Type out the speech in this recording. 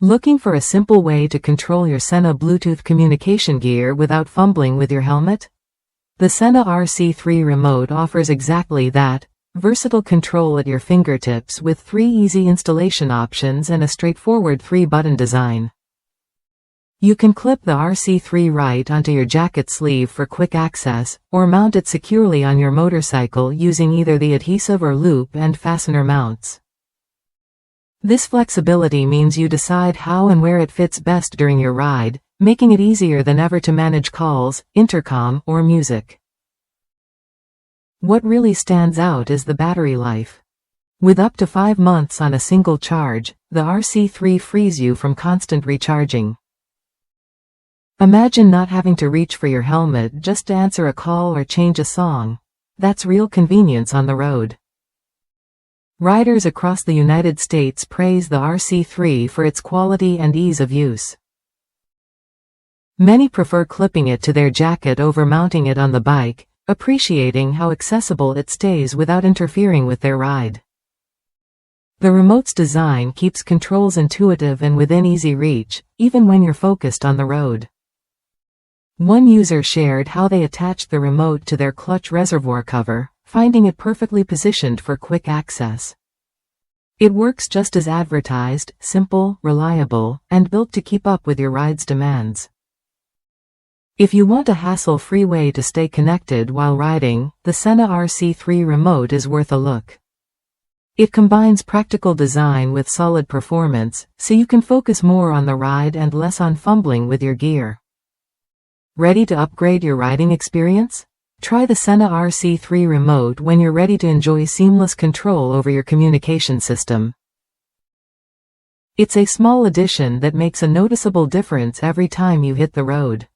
Looking for a simple way to control your Sena Bluetooth communication gear without fumbling with your helmet? The Sena RC3 remote offers exactly that: versatile control at your fingertips with 3 easy installation options and a straightforward 3-button design. You can clip the RC3 right onto your jacket sleeve for quick access, or mount it securely on your motorcycle using either the adhesive or loop and fastener mounts. This flexibility means you decide how and where it fits best during your ride, making it easier than ever to manage calls, intercom, or music. What really stands out is the battery life. With up to 5 months on a single charge, the RC3 frees you from constant recharging. Imagine not having to reach for your helmet just to answer a call or change a song. That's real convenience on the road. Riders across the United States praise the RC3 for its quality and ease of use. Many prefer clipping it to their jacket over mounting it on the bike, appreciating how accessible it stays without interfering with their ride. The remote's design keeps controls intuitive and within easy reach, even when you're focused on the road. One user shared how they attached the remote to their clutch reservoir cover, finding it perfectly positioned for quick access. It works just as advertised: simple, reliable, and built to keep up with your ride's demands. If you want a hassle-free way to stay connected while riding, the Sena RC3 remote is worth a look. It combines practical design with solid performance, so you can focus more on the ride and less on fumbling with your gear. Ready to upgrade your riding experience? Try the Sena RC3 remote when you're ready to enjoy seamless control over your communication system. It's a small addition that makes a noticeable difference every time you hit the road.